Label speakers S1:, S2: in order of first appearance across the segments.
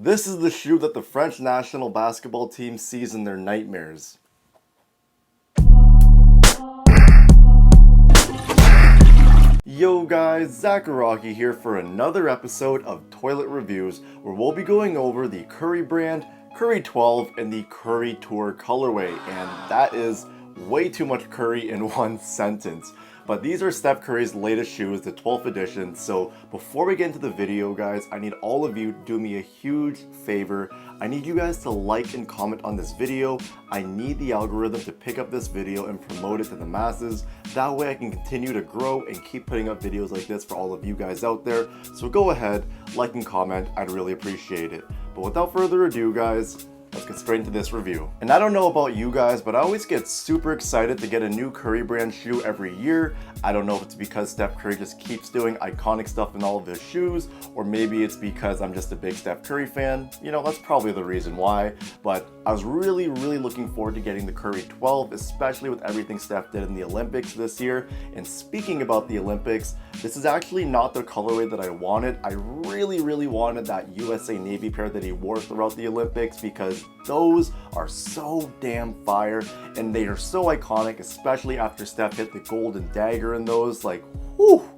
S1: This is the shoe that the French national basketball team sees in their nightmares. Yo guys, Zacharaki here for another episode of Toilet Reviews, where we'll be going over the Curry brand, Curry 12, and the Curry Tour colorway, and that is way too much Curry in one sentence. But these are Steph Curry's latest shoes, the 12th edition, so before we get into the video guys, I need all of you to do me a huge favor. I need you guys to like and comment on this video. I need the algorithm to pick up this video and promote it to the masses. That way I can continue to grow and keep putting up videos like this for all of you guys out there. So go ahead, like and comment, I'd really appreciate it. But without further ado guys, let's get straight into this review. And I don't know about you guys, but I always get super excited to get a new Curry brand shoe every year. I don't know if it's because Steph Curry just keeps doing iconic stuff in all of his shoes, or maybe it's because I'm just a big Steph Curry fan. You know, that's probably the reason why. But I was really looking forward to getting the Curry 12, especially with everything Steph did in the Olympics this year. And speaking about the Olympics, this is actually not the colorway that I wanted. I really wanted that USA Navy pair that he wore throughout the Olympics, because those are so damn fire and they are so iconic, especially after Steph hit the golden dagger in those. Like, whew,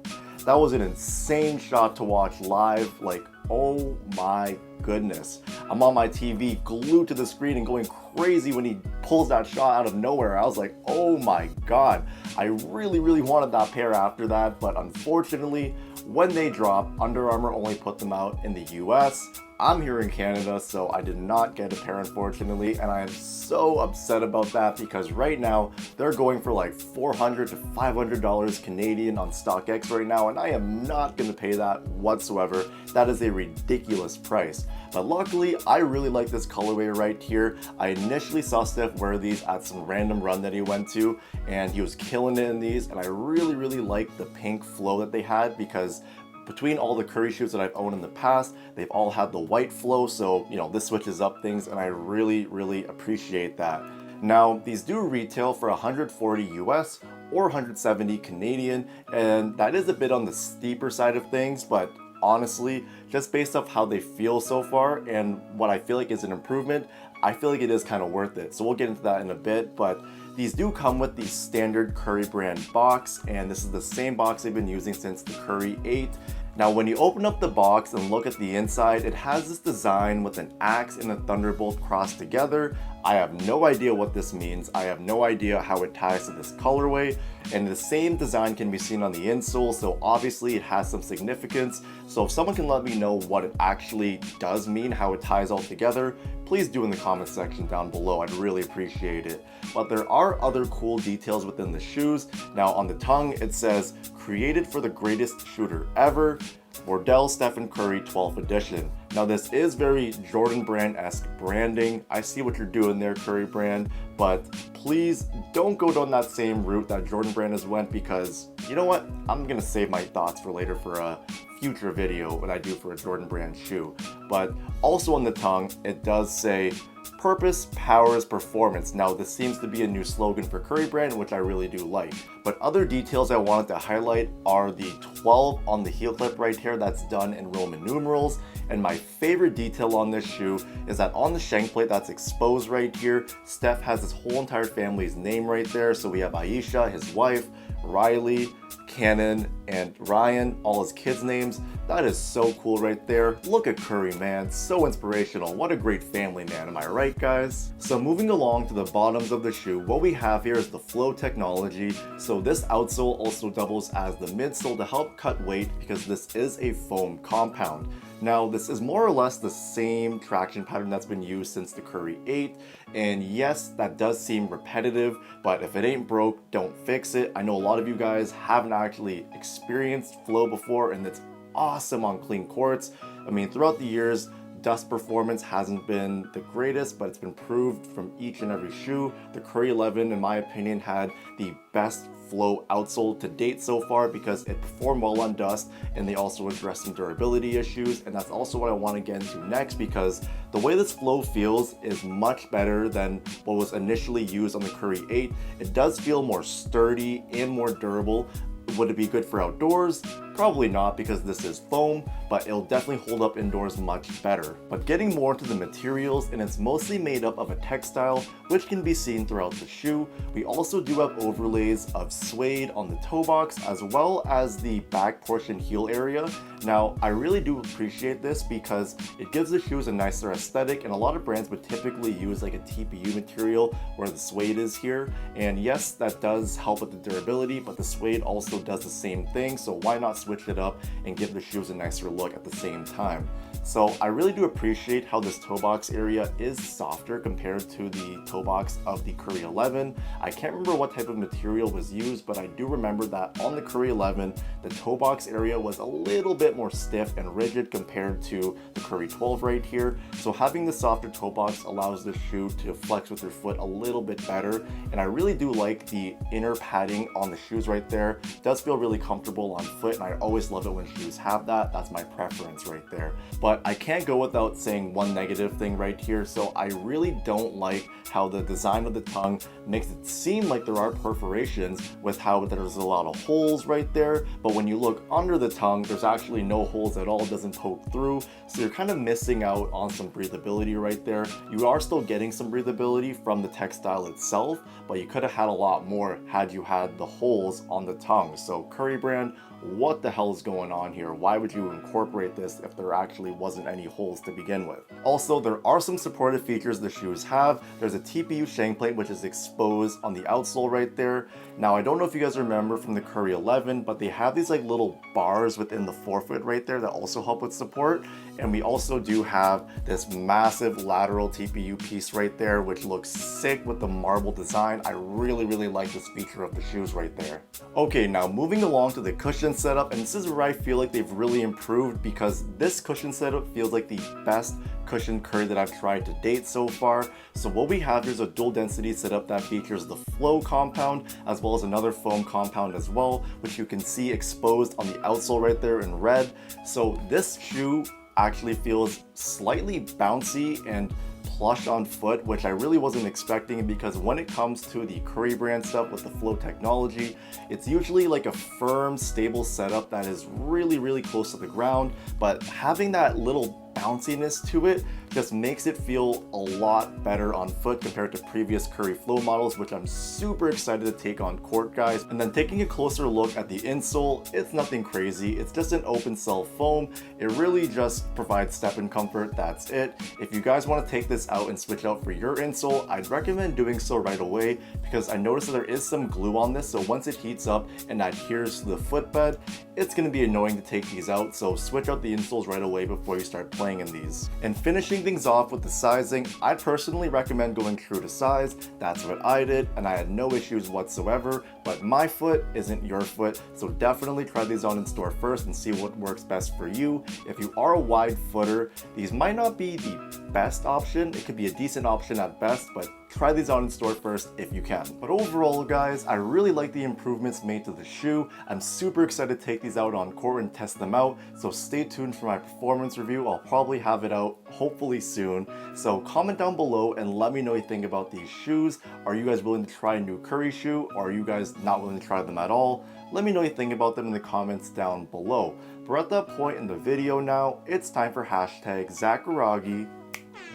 S1: that was an insane shot to watch live. Like, oh my goodness. I'm on my TV glued to the screen and going crazy when he pulls that shot out of nowhere. I was like, oh my god. I really wanted that pair after that, but unfortunately, when they drop, Under Armour only put them out in the US. I'm here in Canada, so I did not get a pair unfortunately, and I am so upset about that because right now they're going for like $400 to $500 Canadian on StockX right now, and I am not going to pay that whatsoever. That is a ridiculous price. But luckily, I really like this colorway right here. I initially saw Steph wear these at some random run that he went to, and he was killing it in these, and I really liked the pink flow that they had, because between all the Curry shoes that I've owned in the past, they've all had the white flow, so you know, this switches up things, and I really appreciate that. Now, these do retail for 140 US or 170 Canadian, and that is a bit on the steeper side of things, but honestly, just based off how they feel so far and what I feel like is an improvement, I feel like it is kind of worth it. So we'll get into that in a bit, but these do come with the standard Curry brand box, and this is the same box they've been using since the Curry 8. Now, when you open up the box and look at the inside, it has this design with an axe and a thunderbolt crossed together. I have no idea what this means. I have no idea how it ties to this colorway, and the same design can be seen on the insole, so obviously it has some significance. So if someone can let me know what it actually does mean, how it ties all together, please do in the comment section down below. I'd really appreciate it. But there are other cool details within the shoes. Now on the tongue, it says, "Created for the greatest shooter ever, Wardell Stephen Curry 12th edition." Now this is very Jordan Brand-esque branding. I see what you're doing there, Curry brand, but please don't go down that same route that Jordan Brand has went, because you know what? I'm gonna save my thoughts for later for a future video when I do for a Jordan Brand shoe. But also on the tongue, it does say, "Purpose powers performance." Now this seems to be a new slogan for Curry brand, which I really do like. But other details I wanted to highlight are the 12 on the heel clip right here, that's done in Roman numerals. And my favorite detail on this shoe is that on the shank plate that's exposed right here, Steph has his whole entire family's name right there. So we have Aisha, his wife, Riley, Cannon, and Ryan, all his kids' names. That is so cool right there. Look at Curry, man. So inspirational. What a great family man, am I right, guys? So moving along to the bottoms of the shoe, what we have here is the flow technology. So this outsole also doubles as the midsole to help cut weight, because this is a foam compound. Now, this is more or less the same traction pattern that's been used since the Curry 8, and yes, that does seem repetitive, but if it ain't broke, don't fix it. I know a lot of you guys haven't actually experienced flow before, and it's awesome on clean courts. I mean, throughout the years, dust performance hasn't been the greatest, but it's been proved from each and every shoe. The Curry 11, in my opinion, had the best flow outsole to date so far, because it performed well on dust, and they also addressed some durability issues, and that's also what I want to get into next, because the way this flow feels is much better than what was initially used on the Curry 8. It does feel more sturdy and more durable. Would it be good for outdoors? Probably not, because this is foam, but it'll definitely hold up indoors much better. But getting more into the materials, and it's mostly made up of a textile, which can be seen throughout the shoe. We also do have overlays of suede on the toe box, as well as the back portion heel area. Now, I really do appreciate this because it gives the shoes a nicer aesthetic, and a lot of brands would typically use like a TPU material where the suede is here. And yes, that does help with the durability, but the suede also does the same thing, so why not switch it up and give the shoes a nicer look at the same time? So I really do appreciate how this toe box area is softer compared to the toe box of the Curry 11. I can't remember what type of material was used, but I do remember that on the Curry 11, the toe box area was a little bit more stiff and rigid compared to the Curry 12 right here. So having the softer toe box allows the shoe to flex with your foot a little bit better. And I really do like the inner padding on the shoes right there. It does feel really comfortable on foot, and I always love it when shoes have that. That's my preference right there. But I can't go without saying one negative thing right here. So I really don't like how the design of the tongue makes it seem like there are perforations, with how there's a lot of holes right there, but when you look under the tongue, there's actually no holes at all. It doesn't poke through, so you're kind of missing out on some breathability right there. You are still getting some breathability from the textile itself, but you could have had a lot more had you had the holes on the tongue. So Curry brand, what the hell is going on here? Why would you incorporate this if there actually wasn't any holes to begin with? Also, there are some supportive features the shoes have. There's a TPU shank plate, which is exposed on the outsole right there. Now, I don't know if you guys remember from the Curry 11, but they have these like little bars within the forefoot right there that also help with support. And we also do have this massive lateral TPU piece right there, which looks sick with the marble design. I really like this feature of the shoes right there. Okay, now moving along to the cushion setup, and this is where I feel like they've really improved, because this cushion setup feels like the best cushion Curry that I've tried to date so far. So what we have here is a dual density setup that features the flow compound as well as another foam compound as well, which you can see exposed on the outsole right there in red. So this shoe actually feels slightly bouncy and plush on foot, which I really wasn't expecting, because when it comes to the Curry brand stuff with the flow technology, it's usually like a firm, stable setup that is really close to the ground, but having that little bounciness to it just makes it feel a lot better on foot compared to previous Curry Flow models, which I'm super excited to take on court, guys. And then taking a closer look at the insole, it's nothing crazy. It's just an open cell foam. It really just provides step-in comfort, that's it. If you guys want to take this out and switch out for your insole, I'd recommend doing so right away, because I noticed that there is some glue on this, so once it heats up and adheres to the footbed, it's going to be annoying to take these out, so switch out the insoles right away before you start playing in these. And finishing things off with the sizing, I personally recommend going true to size. That's what I did, and I had no issues whatsoever, but my foot isn't your foot, so definitely try these on in store first and see what works best for you. If you are a wide footer, these might not be the best option. It could be a decent option at best, but try these on in store first if you can. But overall, guys, I really like the improvements made to the shoe. I'm super excited to take these out on court and test them out, so stay tuned for my performance review. I'll probably have it out hopefully soon. So comment down below and let me know what you think about these shoes. Are you guys willing to try a new Curry shoe, or are you guys not willing to try them at all? Let me know what you think about them in the comments down below. We're at that point in the video now. It's time for hashtag Zacharagi,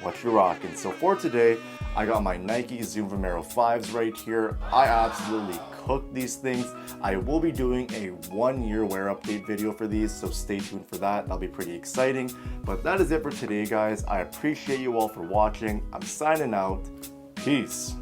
S1: what you rockin'. So for today, I got my Nike Zoom Vomero 5s right here. I absolutely cooked these things. I will be doing a 1-year wear update video for these, so stay tuned for that. That'll be pretty exciting. But that is it for today, guys. I appreciate you all for watching. I'm signing out. Peace.